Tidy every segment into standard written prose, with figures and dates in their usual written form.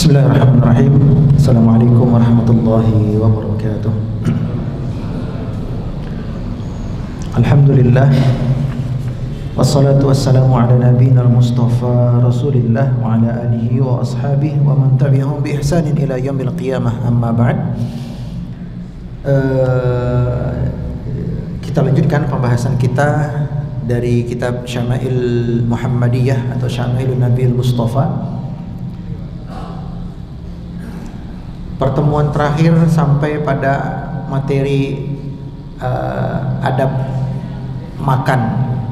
Bismillahirrahmanirrahim. Assalamualaikum warahmatullahi wabarakatuh. Alhamdulillah, wassalatu wassalamu ala nabiyina al-mustafa rasulillah wa ala alihi wa ashabihi wa man tabi'ahum bi ihsanin ila yaumil qiyamah. Amma ba'd. Kita lanjutkan pembahasan kita dari kitab Syama'il Muhammadiyah atau Syama'ilun Nabiil Mustafa. Pertemuan terakhir sampai pada materi adab makan,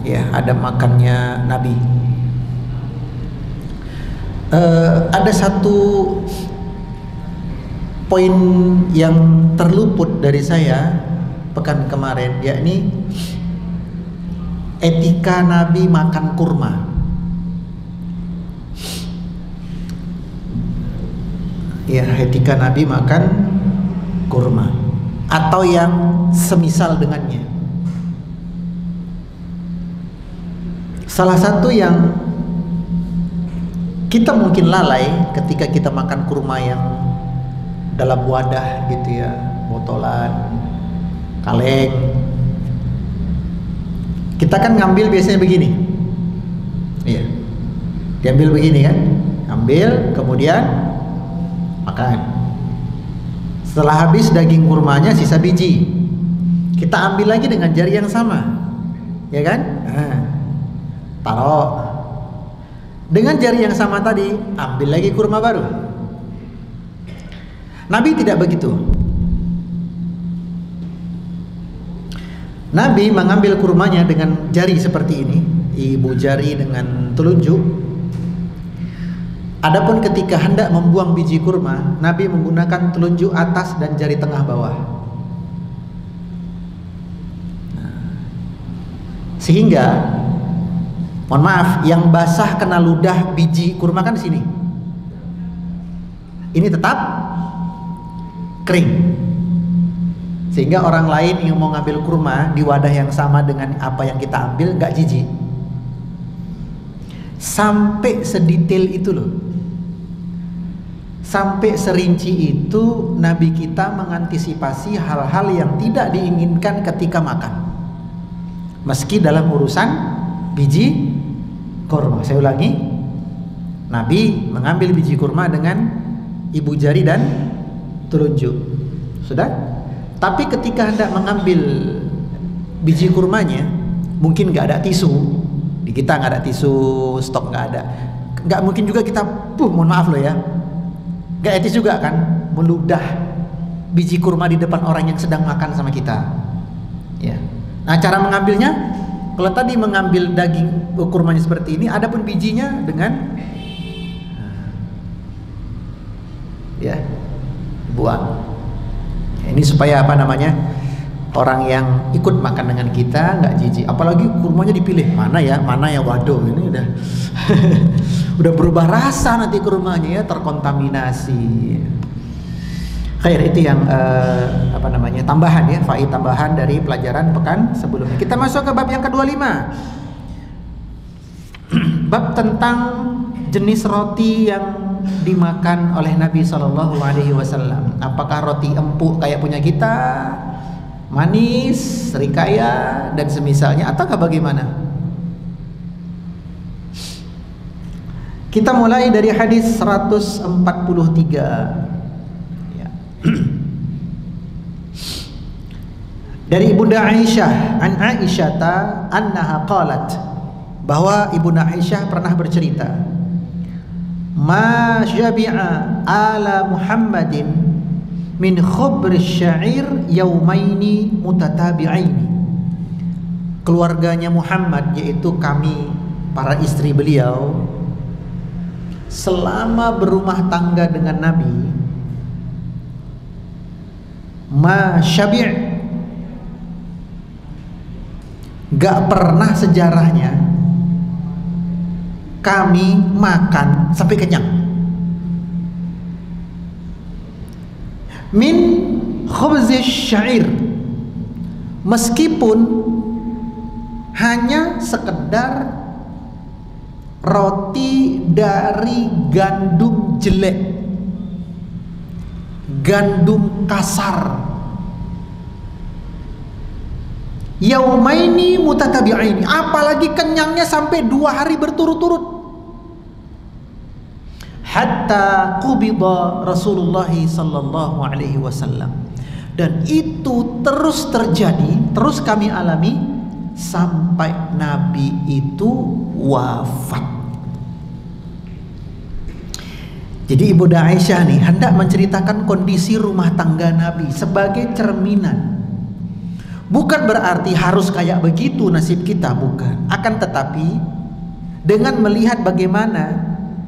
ya, adab makannya Nabi. Ada satu poin yang terluput dari saya pekan kemarin, yakni etika Nabi makan kurma. Ya, etika Nabi makan kurma atau yang semisal dengannya. Salah satu yang kita mungkin lalai ketika kita makan kurma yang dalam wadah gitu ya, botolan, kaleng. Kita kan ngambil biasanya begini. Iya. Diambil begini kan? Ambil, kemudian makan. Setelah habis daging kurmanya sisa biji, kita ambil lagi dengan jari yang sama, ya kan? Taruh dengan jari yang sama tadi, ambil lagi kurma baru. Nabi tidak begitu. Nabi mengambil kurmanya dengan jari seperti ini, ibu jari dengan telunjuk. Adapun ketika hendak membuang biji kurma, Nabi menggunakan telunjuk atas dan jari tengah bawah. Sehingga, mohon maaf, yang basah kena ludah biji kurma kan di sini. Ini tetap kering. Sehingga orang lain yang mau ngambil kurma di wadah yang sama dengan apa yang kita ambil nggak jijik. Sampai sedetail itu loh. Sampai serinci itu Nabi kita mengantisipasi hal-hal yang tidak diinginkan ketika makan, meski dalam urusan biji kurma. Saya ulangi, Nabi mengambil biji kurma dengan ibu jari dan telunjuk. Sudah? Tapi ketika hendak mengambil biji kurmanya, mungkin nggak ada tisu. Di kita nggak ada tisu, stok nggak ada. Nggak mungkin juga kita, mohon maaf loh ya, gak etis juga kan meludah biji kurma di depan orang yang sedang makan sama kita, ya. Nah, cara mengambilnya, kalau tadi mengambil daging kurmanya seperti ini, adapun bijinya dengan ya buang. Ini supaya apa namanya, orang yang ikut makan dengan kita nggak jijik. Apalagi kurmanya dipilih mana ya, waduh, ini udah udah berubah rasa nanti kurmanya ya, terkontaminasi. Khair, itu yang apa namanya, tambahan ya, faedah tambahan dari pelajaran pekan sebelumnya. Kita masuk ke bab yang ke-25. Bab tentang jenis roti yang dimakan oleh Nabi SAW. Apakah roti empuk kayak punya kita, manis, serikaya dan semisalnya, ataukah bagaimana? Kita mulai dari hadis 143. Ya. Dari Ibunda Aisyah, an Aisyata annaha qalat, bahwa Ibunda Aisyah pernah bercerita, ma syabi'a ala Muhammadin min khubr syair yaumaini mutatabi'aini. Keluarganya Muhammad, yaitu kami para istri beliau, selama berumah tangga dengan Nabi, ma syabi', gak pernah sejarahnya kami makan sampai kenyang. Min khubzish syair, meskipun hanya sekedar roti dari gandum jelek. gandum kasar. Yaumaini mutatabi'aini, apalagi kenyangnya sampai 2 hari berturut-turut. Hatta qubida Rasulullah sallallahu alaihi wasallam. Dan itu terus terjadi, terus kami alami sampai Nabi itu wafat. Jadi Ibunda Aisyah nih hendak menceritakan kondisi rumah tangga Nabi sebagai cerminan. Bukan berarti harus kayak begitu nasib kita, bukan. Akan tetapi dengan melihat bagaimana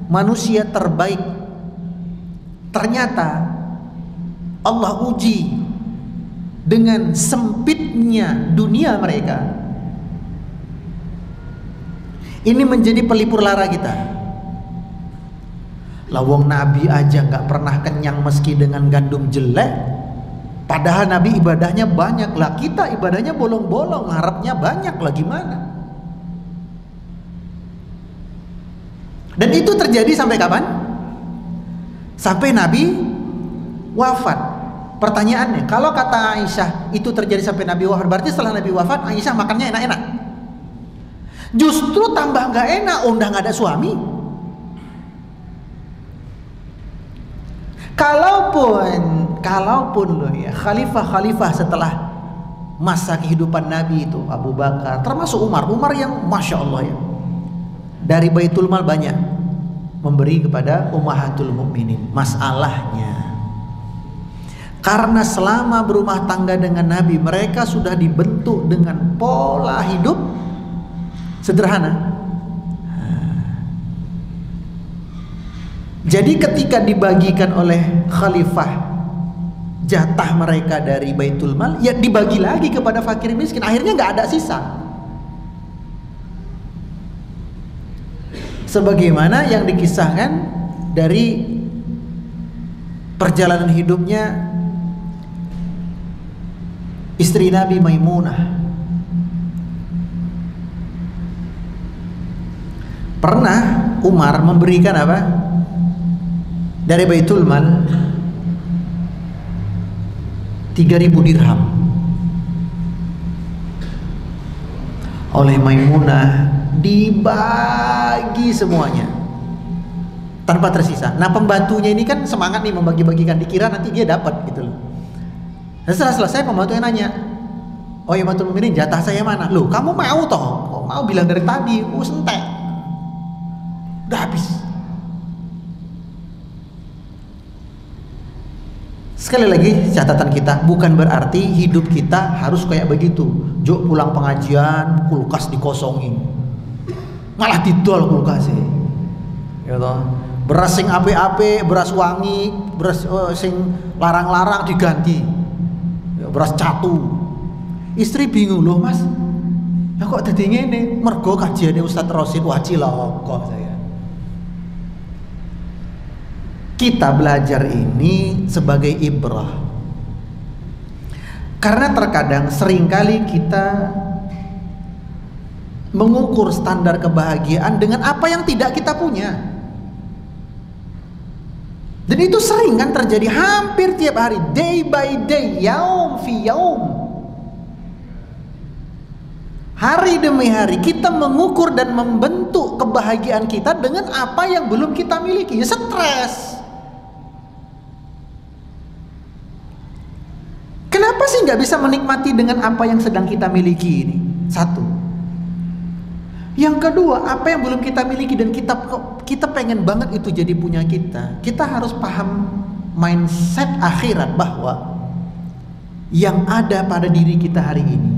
manusia terbaik, ternyata Allah uji dengan sempitnya dunia mereka. Ini menjadi pelipur lara kita. Lawang Nabi aja nggak pernah kenyang meski dengan gandum jelek. Padahal Nabi ibadahnya banyak lah, kita ibadahnya bolong-bolong, harapnya banyak lah, gimana? Dan itu terjadi sampai kapan? Sampai Nabi wafat. Pertanyaannya, kalau kata Aisyah itu terjadi sampai Nabi wafat, berarti setelah Nabi wafat Aisyah makannya enak-enak. Justru tambah nggak enak, udah nggak ada suami. Kalaupun loh ya, khalifah-khalifah setelah masa kehidupan Nabi itu Abu Bakar, termasuk Umar yang Masya Allah ya, dari Baitul Mal banyak memberi kepada ummahatul mukminin. Masalahnya karena selama berumah tangga dengan Nabi, mereka sudah dibentuk dengan pola hidup sederhana. Jadi ketika dibagikan oleh khalifah jatah mereka dari Baitul Mal, ya dibagi lagi kepada fakir miskin. Akhirnya nggak ada sisa. Sebagaimana yang dikisahkan dari perjalanan hidupnya istri Nabi Maimunah. Pernah Umar memberikan apa? Dari Baitul Mal 3.000 dirham oleh Maimunah, dibagi semuanya tanpa tersisa. Nah pembantunya ini kan semangat nih membagi-bagikan, dikira nanti dia dapat gitu loh. Dan setelah selesai pembantunya nanya, oh ya Matul Mukminin, jatah saya mana? Loh kamu mau toh? Kok mau bilang dari tadi? Sentek, udah habis. Sekali lagi catatan kita, bukan berarti hidup kita harus kayak begitu. Jok pulang pengajian, kulkas dikosongin, malah didol kulkasnya, ya toh. Beras sing ape-ape, beras wangi, beras sing larang-larang diganti, ya, beras catu. Istri bingung, loh mas, ya kok tadi ngene? Mergo kajiannya Ustadz Rosid, wajib kok saya. Kita belajar ini sebagai ibrah, karena terkadang seringkali kita mengukur standar kebahagiaan dengan apa yang tidak kita punya. Dan itu sering kan terjadi hampir tiap hari, day by day, yaum fi yaum. Hari demi hari kita mengukur dan membentuk kebahagiaan kita dengan apa yang belum kita miliki. Ya, stres. Kenapa sih nggak bisa menikmati dengan apa yang sedang kita miliki ini? Satu. Yang kedua, apa yang belum kita miliki dan kita pengen banget itu jadi punya kita. Kita harus paham mindset akhirat bahwa yang ada pada diri kita hari ini,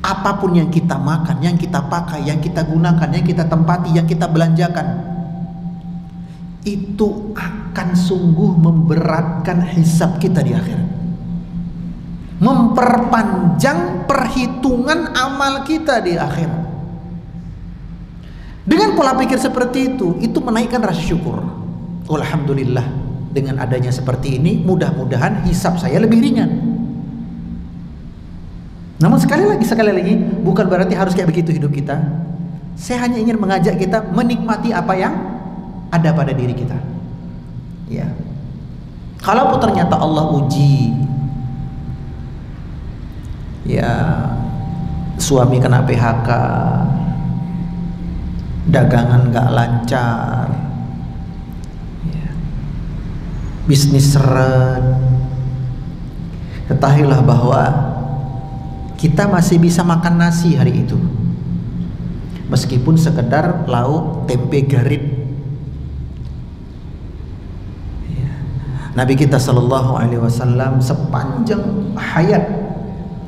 apapun yang kita makan, yang kita pakai, yang kita gunakan, yang kita tempati, yang kita belanjakan, itu akan sungguh memberatkan hisab kita di akhirat, memperpanjang perhitungan amal kita di akhirat. Dengan pola pikir seperti itu menaikkan rasa syukur. Alhamdulillah, dengan adanya seperti ini, mudah-mudahan hisab saya lebih ringan. Namun sekali lagi, bukan berarti harus kayak begitu hidup kita. Saya hanya ingin mengajak kita menikmati apa yang ada pada diri kita. Ya. Kalaupun ternyata Allah uji, ya suami kena PHK, dagangan gak lancar, ya, bisnis seret, ketahuilah bahwa kita masih bisa makan nasi hari itu, meskipun sekedar lauk tempe garit. Nabi kita Shallallahu Alaihi Wasallam sepanjang hayat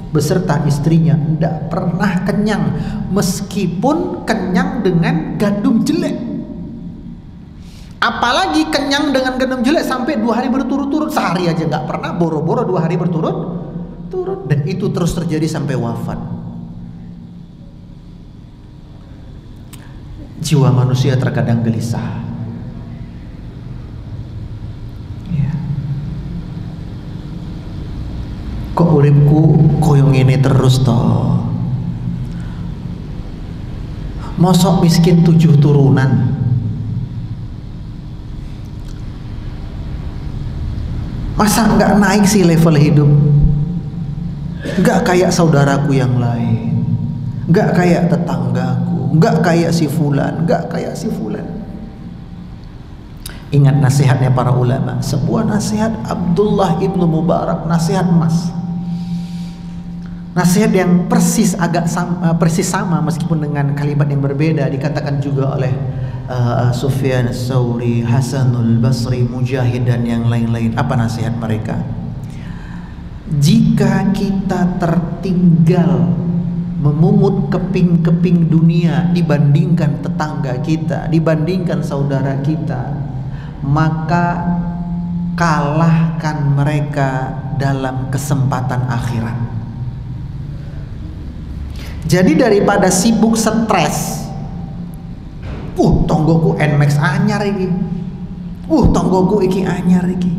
beserta istrinya tidak pernah kenyang, meskipun kenyang dengan gandum jelek. Apalagi kenyang dengan gandum jelek sampai 2 hari berturut-turut, sehari aja nggak pernah, boro-boro 2 hari berturut-turut, dan itu terus terjadi sampai wafat. Jiwa manusia terkadang gelisah. Kok uripku koyo ngene terus toh? Mosok miskin 7 turunan. Masa nggak naik sih level hidup? Nggak kayak saudaraku yang lain, nggak kayak tetanggaku, nggak kayak si fulan, nggak kayak si fulan. Ingat nasihatnya para ulama, sebuah nasihat Abdullah ibnu Mubarak, nasihat emas. Nasihat yang persis sama meskipun dengan kalimat yang berbeda, dikatakan juga oleh Sufyan Ats-Tsauri, Hasanul Basri, Mujahid dan yang lain-lain. Apa nasihat mereka? Jika kita tertinggal memungut keping-keping dunia dibandingkan tetangga kita, dibandingkan saudara kita, maka kalahkan mereka dalam kesempatan akhirat. Jadi daripada sibuk stres, tonggoku Nmax anyar iki, tonggoku iki anyar iki,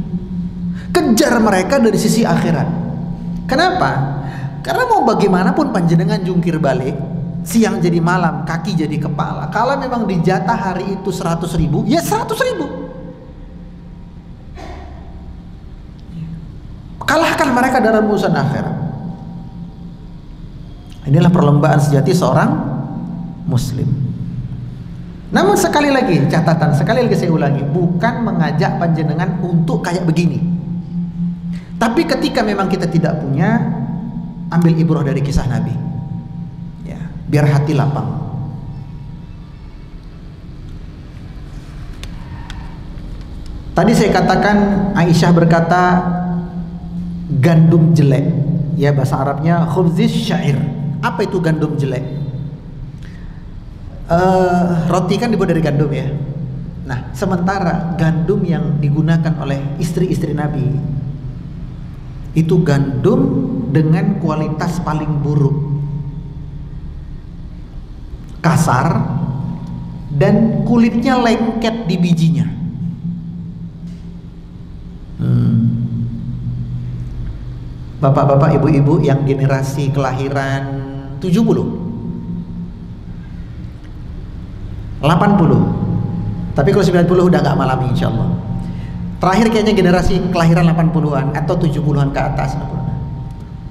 kejar mereka dari sisi akhirat. Kenapa? Karena mau bagaimanapun panjenengan jungkir balik, siang jadi malam, kaki jadi kepala. Kalau memang dijatah hari itu 100.000, ya 100.000. Kalahkan mereka dalam urusan akhirat. Inilah perlombaan sejati seorang muslim. Namun sekali lagi catatan, sekali lagi saya ulangi, bukan mengajak panjenengan untuk kayak begini. Tapi ketika memang kita tidak punya, ambil ibrah dari kisah Nabi, ya, biar hati lapang. Tadi saya katakan Aisyah berkata gandum jelek, ya bahasa Arabnya khubziz syair. Apa itu gandum jelek? Roti kan dibuat dari gandum ya. Nah, sementara gandum yang digunakan oleh istri-istri Nabi itu gandum dengan kualitas paling buruk, kasar, dan kulitnya lengket di bijinya. Bapak-bapak, ibu-ibu yang generasi kelahiran 70, 80, tapi kalau 90 udah gak malami insya Allah. Terakhir kayaknya generasi kelahiran 80-an atau 70-an ke atas.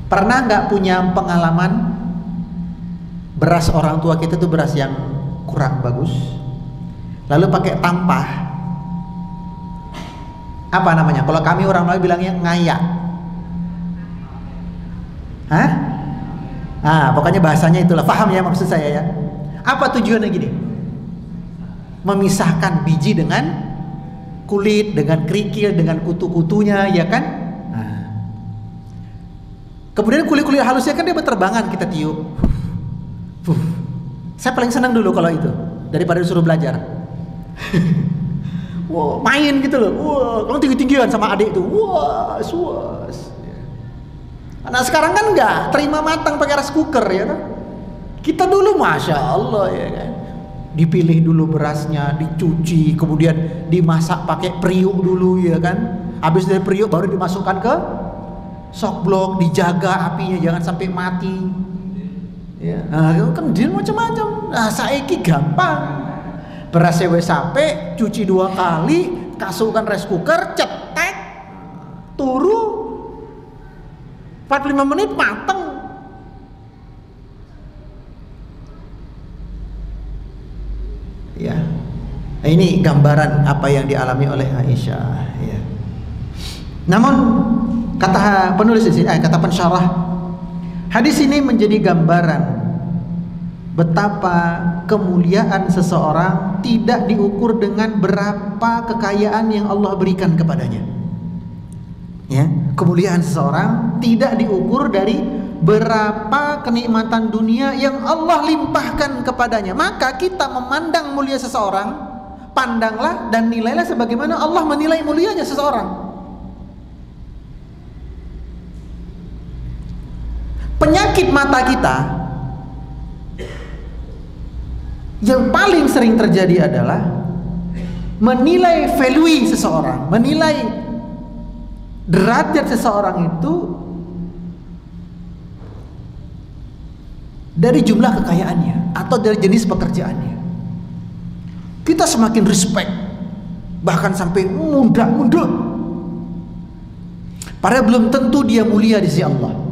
Pernah gak punya pengalaman beras orang tua kita tuh beras yang kurang bagus, lalu pakai tampah, apa namanya? Kalau kami orang Melayu bilangnya ngayak. Hah? Nah, pokoknya bahasanya itulah, paham ya maksud saya ya. Apa tujuannya gini? Memisahkan biji dengan kulit, dengan kerikil, dengan kutu-kutunya, ya kan? Nah. Kemudian kulit-kulit halusnya kan dia berterbangan, kita tiup. Saya paling senang dulu kalau itu, daripada disuruh belajar. Wow, main gitu loh. Wah, kalau tinggi-tinggian sama adik itu. Wah, suas. Nah sekarang kan enggak, terima matang pakai rice cooker ya kan. Kita dulu masya Allah ya kan, dipilih dulu berasnya, dicuci, kemudian dimasak pakai periuk dulu ya kan. Habis dari periuk baru dimasukkan ke shockblock, dijaga apinya jangan sampai mati. Ya, nah, kan dia macam-macam. Nah saiki gampang, berasnya wes sampai, cuci 2 kali, kasihkan rice cooker, cetek, turu 45 menit mateng. Ya. Ini gambaran apa yang dialami oleh Aisyah, ya. Namun kata penulis di sini, kata pensyarah, hadis ini menjadi gambaran betapa kemuliaan seseorang tidak diukur dengan berapa kekayaan yang Allah berikan kepadanya. Ya, kemuliaan seseorang tidak diukur dari berapa kenikmatan dunia yang Allah limpahkan kepadanya. Maka kita memandang mulia seseorang, pandanglah dan nilailah sebagaimana Allah menilai mulianya seseorang. Penyakit mata kita yang paling sering terjadi adalah menilai value seseorang, menilai derajat seseorang itu dari jumlah kekayaannya atau dari jenis pekerjaannya. Kita semakin respect, bahkan sampai munda-munda, padahal belum tentu dia mulia di sisi Allah.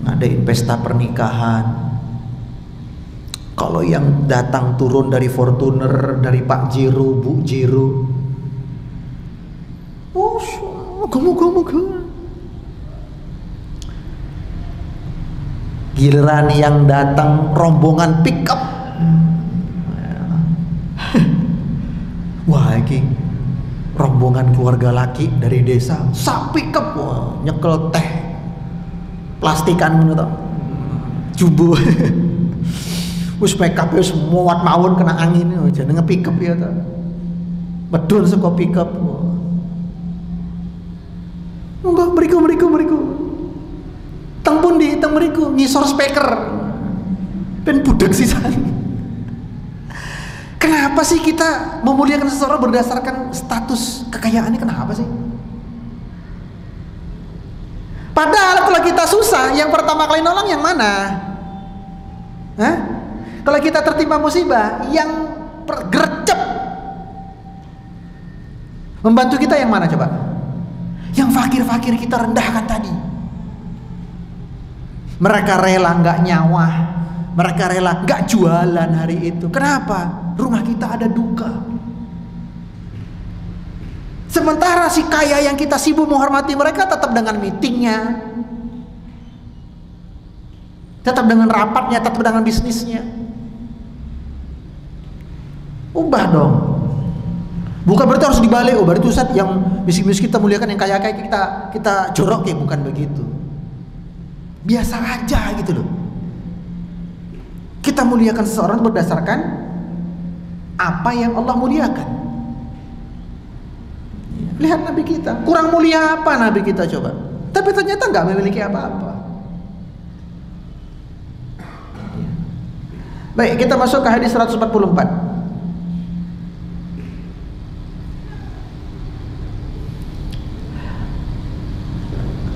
Ngadain pesta pernikahan, kalau yang datang turun dari Fortuner, dari Pak Jiro, Bu Jiro, oh, moga-moga. Giliran yang datang rombongan pickup, wah ini rombongan keluarga laki dari desa, sak pickup, wah, nyekel teh plastikan ngono to, jubu. Wis pickup wis muat mawon kena angin jenenge pickup ya to. Medun saka pickup. Enggak mriku. Teng pundi teng mriku ngisor speaker. Ben budek sisan. Kenapa sih kita memuliakan seseorang berdasarkan status kekayaannya? Kenapa sih? Padahal kalau kita susah, yang pertama kali nolong yang mana? Hah? Kalau kita tertimpa musibah, yang gercep membantu kita yang mana coba? Yang fakir-fakir kita rendahkan tadi. Mereka rela nggak nyawah, mereka rela nggak jualan hari itu. Kenapa? Rumah kita ada duka. Sementara si kaya yang kita sibuk menghormati mereka tetap dengan meetingnya, tetap dengan rapatnya, tetap dengan bisnisnya. Ubah dong. Bukan berarti harus dibalik. Oh berarti Ustaz yang miskin-miskin kita muliakan, yang kaya-kaya kita jorok ya, bukan begitu. Biasa aja gitu loh. Kita muliakan seseorang berdasarkan apa yang Allah muliakan. Lihat Nabi kita, kurang mulia apa Nabi kita coba? Tapi ternyata nggak memiliki apa-apa. Baik, kita masuk ke hadis 144.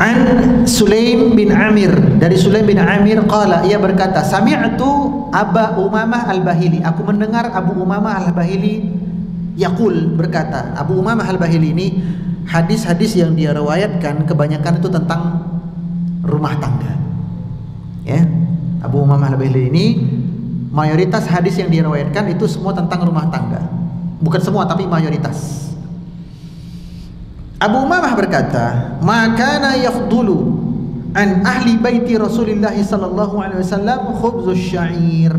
An Sulaim bin Amir, dari Sulaim bin Amir qala, ia berkata, sami'tu Aba Umamah Al-Bahili, aku mendengar Abu Umamah Al-Bahili yaqul, berkata. Abu Umamah Al-Bahili ini hadis-hadis yang dia riwayatkan kebanyakan itu tentang rumah tangga. Ya, Abu Umamah Al-Bahili ini mayoritas hadis yang dia riwayatkan itu semua tentang rumah tangga. Bukan semua tapi mayoritas. Abu Umamah berkata, "Makana yafdulu an ahli baiti Rasulillah sallallahu alaihi wasallam khubzus syair."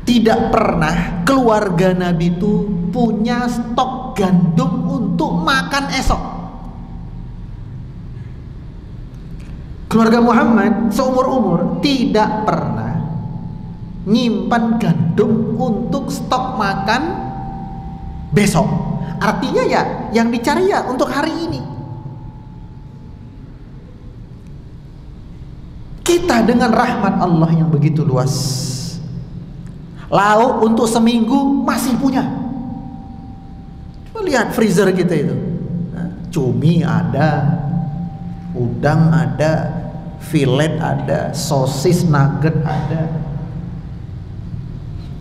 Tidak pernah keluarga Nabi itu punya stok gandum untuk makan esok. Keluarga Muhammad seumur-umur tidak pernah nyimpan gandum untuk stok makan besok. Artinya ya yang dicari ya untuk hari ini. Kita dengan rahmat Allah yang begitu luas, lauk untuk seminggu masih punya. Lihat freezer kita itu, cumi ada, udang ada, filet ada, sosis nugget ada,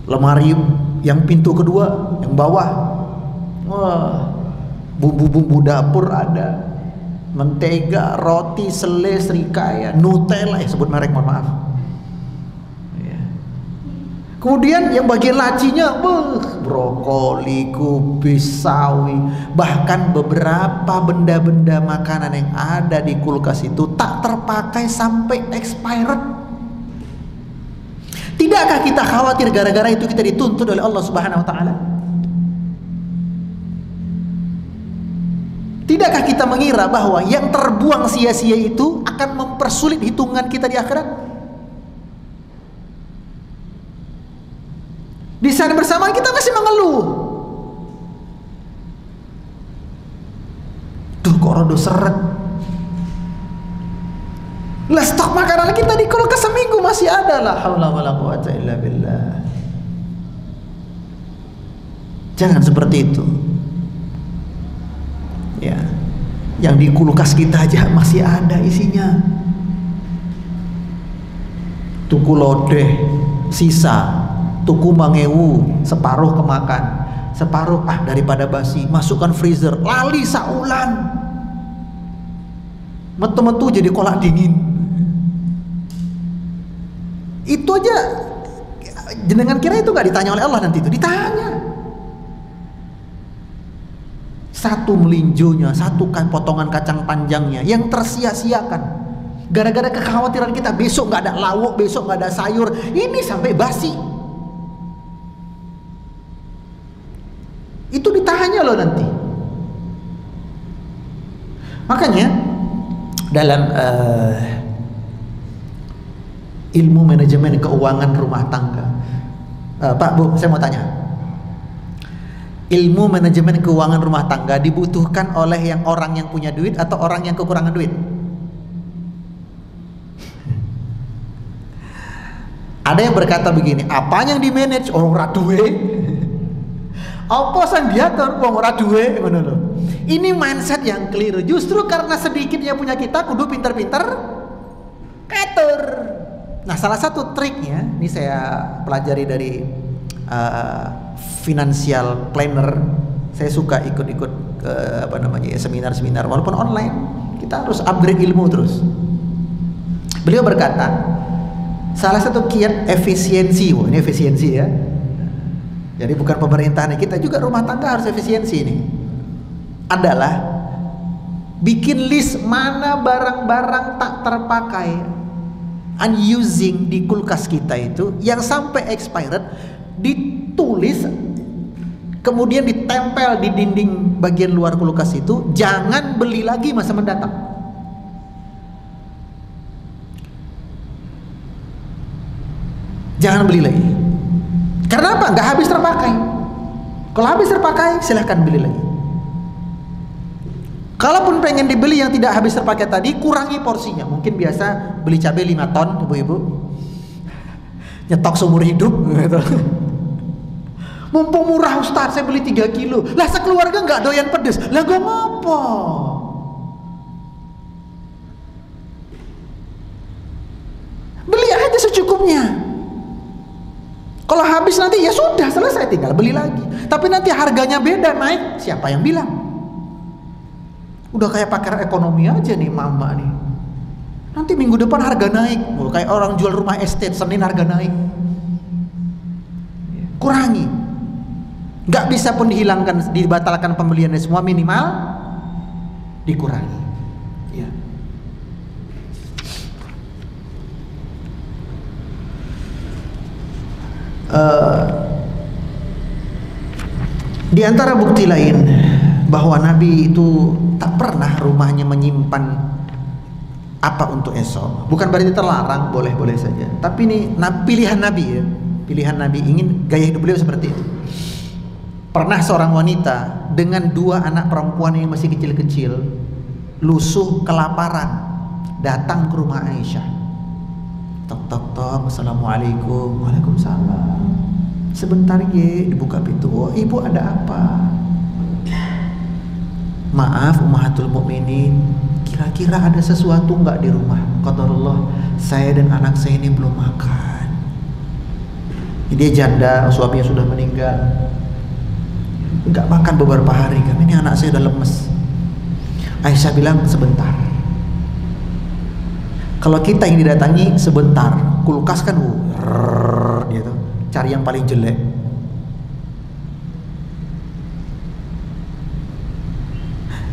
lemari yang pintu kedua, yang bawah, wah, bumbu-bumbu dapur ada, mentega, roti, selai, serikaya, Nutella, sebut merek, mohon maaf. Kemudian yang bagian lacinya, brokoli, kubis, sawi, bahkan beberapa benda-benda makanan yang ada di kulkas itu tak terpakai sampai expired. Tidakkah kita khawatir gara-gara itu kita dituntut oleh Allah Subhanahu wa taala? Tidakkah kita mengira bahwa yang terbuang sia-sia itu akan mempersulit hitungan kita di akhirat? Di saat bersamaan kita masih mengeluh. Duh, kok rodo seret. Lah, stok makanan kita di kulkas seminggu masih ada. La haula wala quwata illa billah. Jangan seperti itu. Ya, yang di kulkas kita aja masih ada isinya. Tuku lodeh sisa, tuku mangewu, separuh kemakan, separuh daripada basi, masukkan freezer, lali saulan, metu-metu jadi kolak dingin. Itu aja jenengan kira itu gak ditanya oleh Allah nanti? Itu ditanya. Satu melinjonya, satu potongan kacang panjangnya yang tersia-siakan gara-gara kekhawatiran kita besok gak ada lauk, besok gak ada sayur, ini sampai basi. Itu ditanya loh nanti. Makanya dalam ilmu manajemen keuangan rumah tangga, Pak Bu, saya mau tanya, ilmu manajemen keuangan rumah tangga dibutuhkan oleh orang yang punya duit atau orang yang kekurangan duit? Ada yang berkata begini, apa yang di manage orang ora duwe? Apa sang diatur wong ora duwe, ngono lho. Ini mindset yang keliru. Justru karena sedikitnya punya kita kudu pinter-pinter ngatur. Nah, salah satu triknya, ini saya pelajari dari financial planner. Saya suka ikut-ikut seminar-seminar walaupun online. Kita harus upgrade ilmu terus. Beliau berkata, salah satu kiat efisiensi, ini efisiensi ya. Jadi bukan pemerintahan, kita juga rumah tangga harus efisiensi ini. Adalah bikin list mana barang-barang tak terpakai, unusing di kulkas kita itu yang sampai expired, ditulis kemudian ditempel di dinding bagian luar kulkas itu, jangan beli lagi masa mendatang. Jangan beli lagi. Karena apa? Nggak habis terpakai. Kalau habis terpakai, silahkan beli lagi. Kalaupun pengen dibeli yang tidak habis terpakai tadi, kurangi porsinya. Mungkin biasa beli cabai 5 ton, ibu-ibu, nyetok seumur hidup gitu. Mumpung murah Ustaz, saya beli 3 kilo. Lah sekeluarga nggak doyan pedes. Lah gak apa. Beli aja secukupnya. Kalau habis nanti ya sudah selesai, tinggal beli lagi. Tapi nanti harganya beda, naik, siapa yang bilang? Udah kayak pakar ekonomi aja nih mama nih. Nanti minggu depan harga naik, kayak orang jual rumah estate, Senin harga naik. Kurangi. Nggak bisa pun dihilangkan, dibatalkan pembeliannya semua, minimal dikurangi. Ya. Di antara bukti lain bahwa Nabi itu tak pernah rumahnya menyimpan apa untuk esok. Bukan berarti terlarang, boleh-boleh saja. Tapi ini pilihan Nabi ya. Pilihan Nabi, ingin gaya hidup beliau seperti itu. Pernah seorang wanita dengan 2 anak perempuan yang masih kecil-kecil, lusuh kelaparan, datang ke rumah Aisyah. Tok tok tok, assalamualaikum. Waalaikumsalam. Sebentar ye, dibuka pintu. Oh, ibu ada apa? Maaf Ummahatul Mukminin, kira-kira ada sesuatu nggak di rumah? Qadarullah, saya dan anak saya ini belum makan. Dia janda, suaminya sudah meninggal, nggak makan beberapa hari kan, ini anak saya udah lemes. Aisyah bilang sebentar. Kalau kita yang didatangi sebentar, kulkas kan gitu, cari yang paling jelek.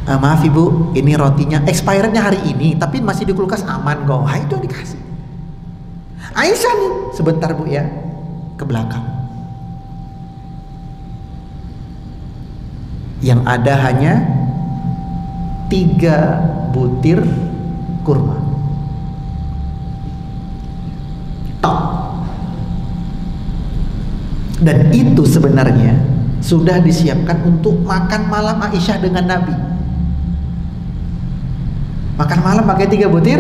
Maaf ibu, ini rotinya expirednya hari ini, tapi masih di kulkas aman kok. Itu yang dikasih. Aisyah nih, sebentar bu ya, ke belakang. Yang ada hanya 3 butir kurma. Tok. Dan itu sebenarnya sudah disiapkan untuk makan malam Aisyah dengan Nabi. Makan malam pakai 3 butir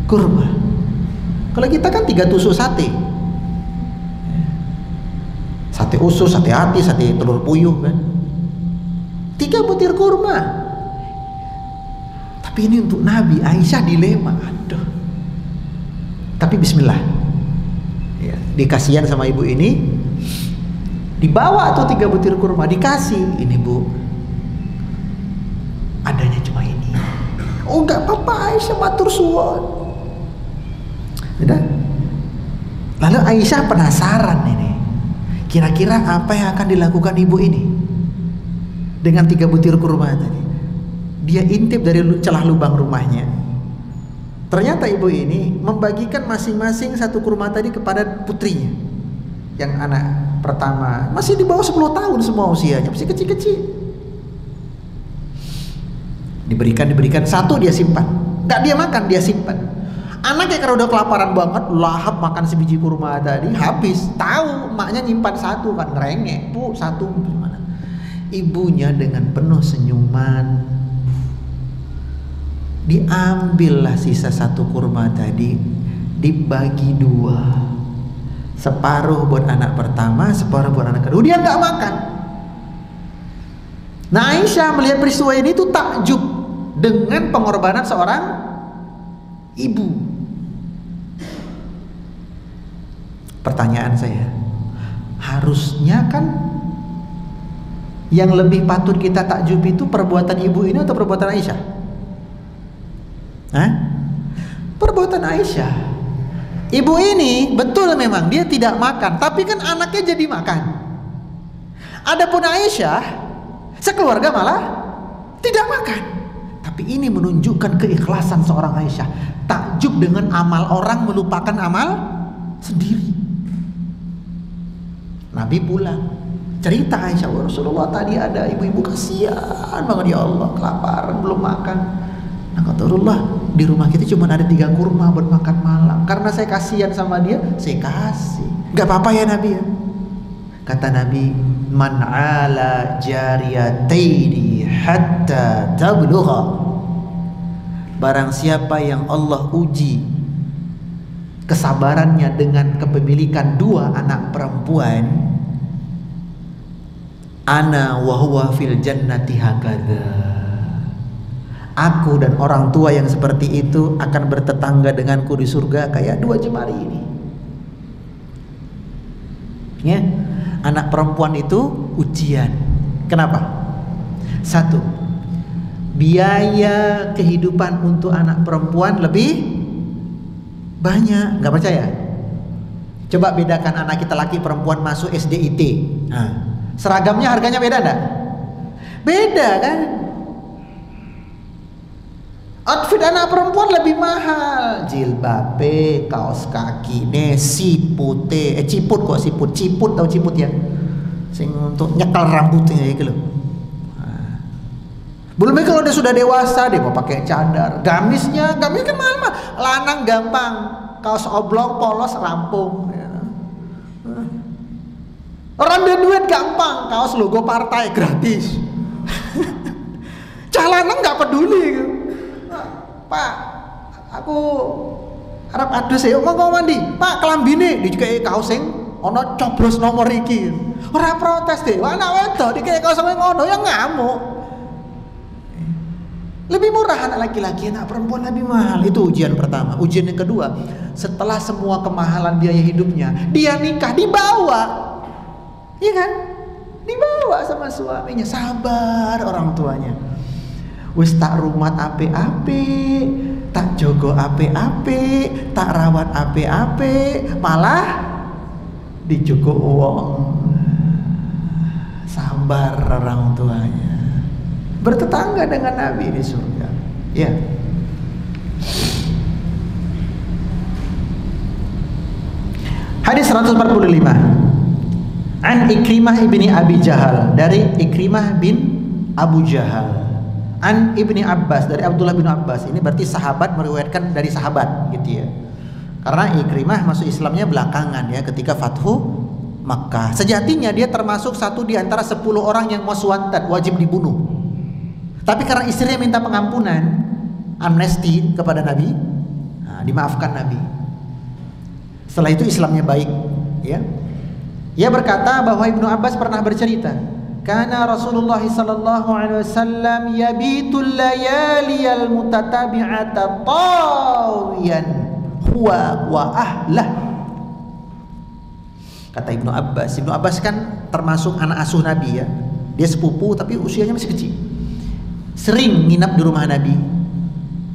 kurma. Kalau kita kan 3 tusuk sate. Sate usus, sate hati, sate telur puyuh kan. 3 butir kurma. Tapi ini untuk Nabi. Aisyah dilema. Aduh. Tapi bismillah. Ya, dikasihan sama ibu ini. Dibawa tuh 3 butir kurma, dikasih. Ini bu, adanya cuma ini. Oh enggak apa-apa Aisyah, matur suwun. Udah. Lalu Aisyah penasaran ini. Kira-kira apa yang akan dilakukan ibu ini dengan 3 butir kurma tadi? Dia intip dari celah lubang rumahnya. Ternyata ibu ini membagikan masing-masing 1 kurma tadi kepada putrinya. Yang anak pertama masih di bawah 10 tahun semua usianya, masih kecil-kecil. Diberikan 1 dia simpan. Enggak dia makan, dia simpan. Anaknya kalau udah kelaparan banget, lahap makan sebiji kurma tadi, habis. Tahu maknya nyimpan 1 kan, ngerengek. Bu, 1 gimana? Ibunya dengan penuh senyuman, diambillah sisa 1 kurma tadi, dibagi 2. Separuh buat anak pertama, separuh buat anak kedua. Dia nggak makan. Nah Aisyah melihat peristiwa ini tuh takjub dengan pengorbanan seorang ibu. Pertanyaan saya, harusnya kan yang lebih patut kita takjub itu perbuatan ibu ini atau perbuatan Aisyah? Hah? Perbuatan Aisyah. Ibu ini betul memang dia tidak makan, tapi kan anaknya jadi makan. Adapun Aisyah, sekeluarga malah tidak makan. Tapi ini menunjukkan keikhlasan seorang Aisyah. Takjub dengan amal orang melupakan amal sendiri. Nabi pulang, cerita Aisyah, Rasulullah tadi ada ibu-ibu kasihan banget, ya Allah kelaparan belum makan. Nah kata Rasulullah, di rumah kita cuma ada 3 kurma buat makan malam. Karena saya kasihan sama dia, saya kasih. Gak apa-apa ya Nabi ya. Kata Nabi, man ala jariyataini hatta tablugha. Barang siapa yang Allah uji kesabarannya dengan kepemilikan 2 anak perempuan, ana wa huwa fil jannati hakadha. Aku dan orang tua yang seperti itu akan bertetangga denganku di surga kayak 2 jemari ini. Ya, anak perempuan itu ujian. Kenapa? 1, biaya kehidupan untuk anak perempuan lebih banyak. Nggak percaya? Coba bedakan anak kita laki perempuan masuk SDIT. Nah, seragamnya harganya beda enggak? Beda kan? Outfit anak perempuan lebih mahal, jilbab, kaos kaki, siput, ciput kok, ciput tahu ciput ya, sing untuk nyekal rambutnya gitu loh. Belum lagi kalau dia sudah dewasa, dia mau pakai cadar, gamis kan mahal mah, lanang gampang, kaos oblong, polos, rampung. Orang dia duit gampang, kaos logo partai gratis. Lanang nggak peduli gitu. Pak, aku arep adus ya, mau mandi. Pak, kelambine dikei kaos sing ana coblos nomor iki. Ora protes deh, anak wedok dikei kaos sing ngono ya ngamuk. Lebih murah anak laki-laki, anak perempuan lebih mahal. Itu ujian pertama. Ujian yang kedua, setelah semua kemahalan biaya hidupnya, dia nikah, dibawa. Iya kan? Dibawa sama suaminya. Sabar orang tuanya. Wis tak rumat ape-ape, tak jogo ape-ape, tak rawat ape-ape, malah dijogo uang. Sabar orang tuanya. Bertetangga dengan Nabi di surga. Ya. Hadis 145. An Ikrimah ibni Abi Jahal, dari Ikrimah bin Abu Jahal. An Ibni Abbas, dari Abdullah bin Abbas. Ini berarti sahabat meriwayatkan dari sahabat gitu ya. Karena Ikrimah masuk Islamnya belakangan ya, ketika Fathu Makkah. Sejatinya dia termasuk satu di antara 10 orang yang most wanted, wajib dibunuh. Tapi karena istrinya minta pengampunan, amnesti kepada Nabi, nah, dimaafkan Nabi. Setelah itu Islamnya baik, ya. Ia berkata bahwa Ibnu Abbas pernah bercerita, karena Rasulullah sallallahu alaihi wasallam yabitul layaliyal mutatabi'ata tawiyan huwa wa ahlah. Kata Ibnu Abbas kan termasuk anak asuh Nabi ya. Dia sepupu tapi usianya masih kecil. Sering nginap di rumah Nabi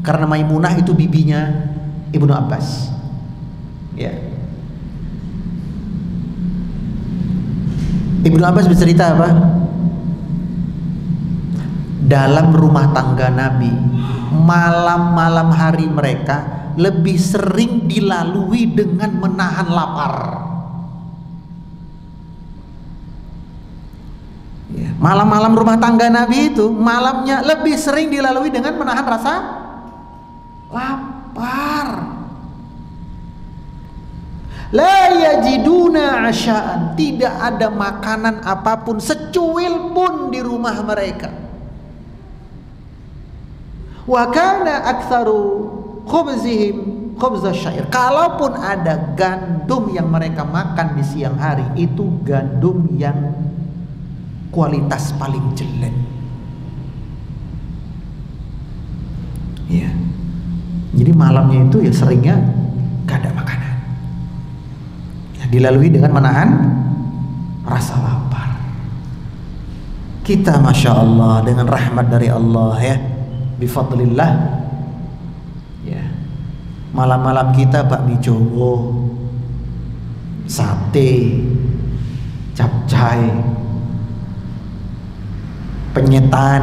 karena Maimunah itu bibinya Ibnu Abbas. Ya. Ibnu Abbas bercerita apa? Dalam rumah tangga Nabi, malam-malam hari mereka lebih sering dilalui dengan menahan lapar. Malam-malam rumah tangga Nabi itu malamnya lebih sering dilalui dengan menahan rasa lapar. La yajiduna asya'an, tidak ada makanan apapun secuil pun di rumah mereka. Wa kana aktsaru khubzihim khubz asyair. Kalaupun ada gandum yang mereka makan di siang hari, itu gandum yang kualitas paling jelek. Ya. Jadi malamnya itu ya seringnya gak ada makanan. Ya, dilalui dengan menahan rasa lapar. Kita Masya Allah dengan rahmat dari Allah ya, bifadlillah ya, malam-malam kita bakmi Jawa, sate, capcay, penyetan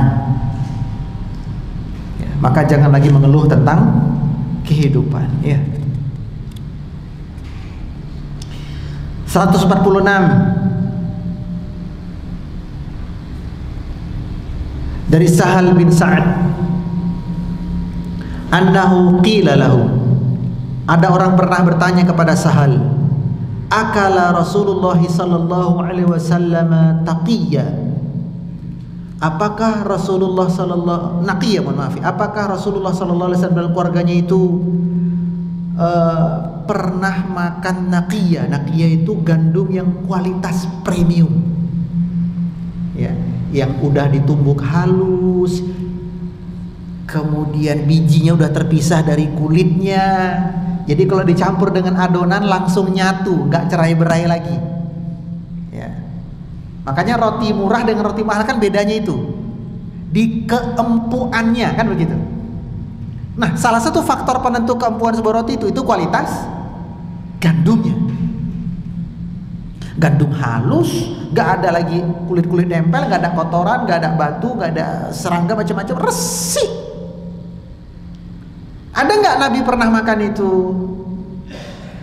ya, maka jangan lagi mengeluh tentang kehidupan ya. 146 dari Sahal bin Sa'ad annahu qila lahu, ada orang pernah bertanya kepada Sahal, akala Rasulullah sallallahu alaihi wasallam taqiyya, apakah Rasulullah sallallahu naqiyah, apakah Rasulullah sallallahu alaihi wasallam dan keluarganya itu pernah makan naqiyah? Naqiyah itu gandum yang kualitas premium. Ya, yang udah ditumbuk halus, kemudian bijinya udah terpisah dari kulitnya. Jadi kalau dicampur dengan adonan langsung nyatu, nggak cerai-berai lagi. Makanya roti murah dengan roti mahal kan bedanya itu di keempuannya, kan begitu. Nah, salah satu faktor penentu keempuan sebuah roti itu kualitas gandumnya. Gandum halus, gak ada lagi kulit-kulit nempel, gak ada kotoran, gak ada batu, gak ada serangga macam-macam, resik. Ada nggak Nabi pernah makan itu?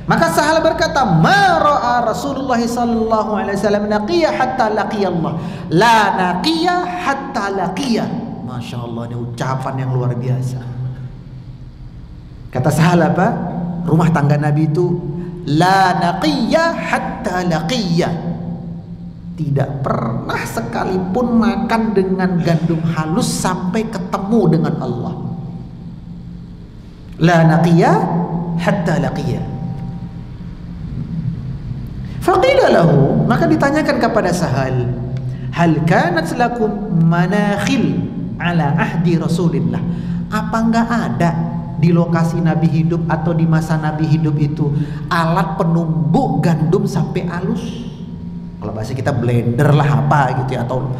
Maka Sahal berkata, ma ra'a Rasulullah sallallahu alaihi wasallam naqiyya hatta laqiya Allah. La naqiyya hatta laqiya. Masya Allah, ini ucapan yang luar biasa. Kata Sahal apa? Rumah tangga Nabi itu la naqiyya hatta laqiya. Tidak pernah sekalipun makan dengan gandum halus sampai ketemu dengan Allah. La naqiyya hatta laqiya. Faqila lahu, maka ditanyakan kepada Sahal, hal kanat lakum manakhil ala ahdi Rasulillah. Apa enggak ada di lokasi Nabi hidup atau di masa Nabi hidup itu alat penumbuk gandum sampai halus? Kalau bahasa kita blender lah apa gitu ya, atau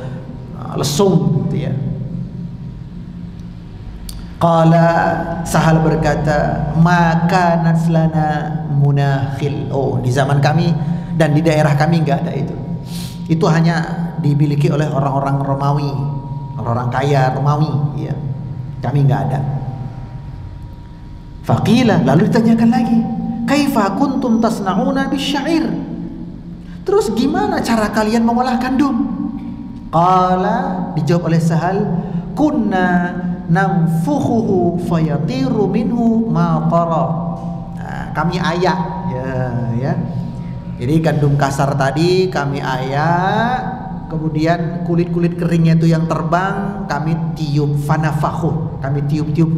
lesung gitu ya. Qala, Sahal berkata, maka naslana munakhil. Oh, di zaman kami dan di daerah kami enggak ada itu. Itu hanya dimiliki oleh orang-orang Romawi, orang-orang kaya Romawi ya. Kami enggak ada. Faqila, lalu ditanyakan lagi, kaifa kuntum tasna'una bisyair? Terus gimana cara kalian mengolah gandum? Qala, dijawab oleh Sahal, kunna namfukhuhu fayatiru minhu ma tara. Nah, kami ayak ya. Jadi gandum kasar tadi kami ayak, kemudian kulit-kulit keringnya itu yang terbang kami tiup, fanafakhu, kami tiup-tiup,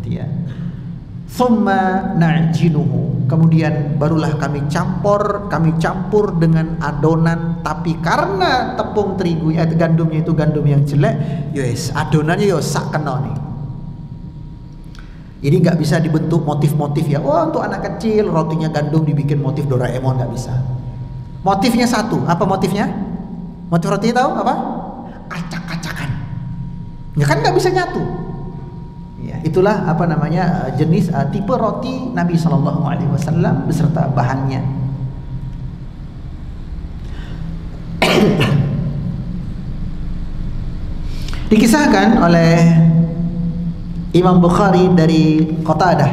ya. Thumma na'jinuhu, kemudian barulah kami campur dengan adonan. Tapi karena tepung terigu gandumnya itu gandum yang jelek, yes, adonannya yo sak kena nih. Jadi nggak bisa dibentuk motif-motif ya. Oh, untuk anak kecil rotinya gandum dibikin motif Doraemon, nggak bisa. Motifnya satu, apa motifnya? Motif rotinya tahu apa? Acak-acakan. Ya kan nggak bisa nyatu. Ya, itulah apa namanya jenis tipe roti Nabi Shallallahu Alaihi Wasallam beserta bahannya. Dikisahkan oleh Imam Bukhari dari Qatadah.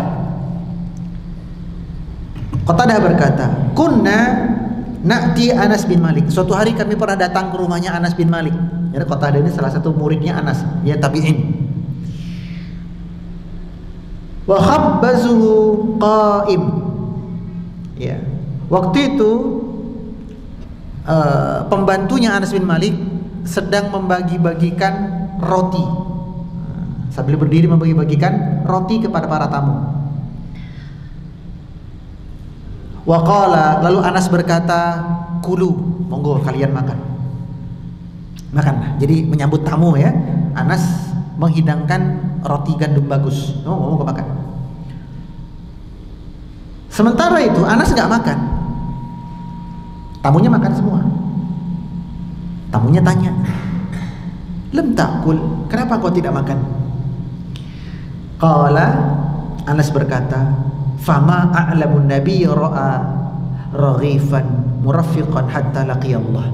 Qatadah berkata, kunna na'ti Anas bin Malik. Suatu hari kami pernah datang ke rumahnya Anas bin Malik. Jadi Qatadah ini salah satu muridnya Anas, dia tabi'in. Wa khabbazuhu qa'im. Ya. Waktu itu pembantunya Anas bin Malik sedang membagi-bagikan roti. Sambil berdiri membagi-bagikan roti kepada para tamu. Wa qala, lalu Anas berkata, kulu, monggo kalian makan. Makanlah. Jadi menyambut tamu ya. Anas menghidangkan roti gandum bagus. Oh, mau makan. Sementara itu Anas nggak makan. Tamunya makan semua. Tamunya tanya, "Lam ta'kul, kenapa kau tidak makan?" Qala, Anas berkata, "Fama a'lamun nabiy ra'a raghifan murafiqan hatta laqiyallah."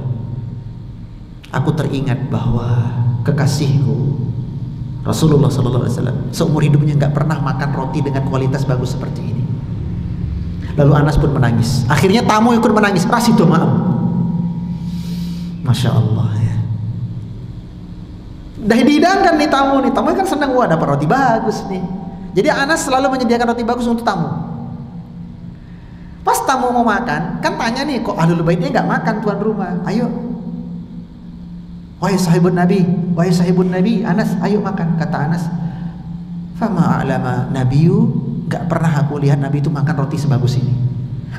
Aku teringat bahwa kekasihku Rasulullah SAW seumur hidupnya nggak pernah makan roti dengan kualitas bagus seperti ini. Lalu Anas pun menangis. Akhirnya tamu ikut menangis. Rasidu ma'am. Masya Allah ya. Dah dihidangkan nih tamu kan senang, wah dapat roti bagus nih. Jadi Anas selalu menyediakan roti bagus untuk tamu. Pas tamu mau makan, kan tanya nih, kok ahlul baitnya nggak makan tuan rumah? Ayo. Wahai sahibun Nabi, Anas, ayo makan. Kata Anas, fama a'lama nabiyyu, gak pernah aku lihat Nabi itu makan roti sebagus ini.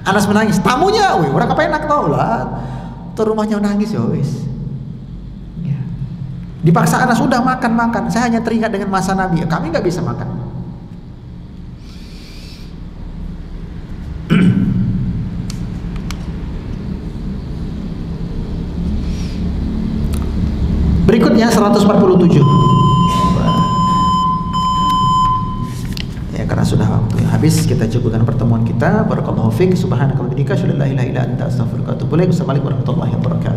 Anas menangis. Tamunya, wih, orang apa enak tau lah. Tuh rumahnya nangis ya wis. Ya. Dipaksa Anas, sudah makan. Saya hanya teringat dengan masa Nabi. Kami gak bisa makan. Berikutnya 147. Ya, karena sudah waktu habis, kita cukupkan pertemuan kita. Barakallahu fiik. Subhanakallahumma wa bihamdika, asyhadu an la ilaha illa anta, astaghfiruka wa atubu ilaik. Wassalamualaikum warahmatullahi wabarakatuh.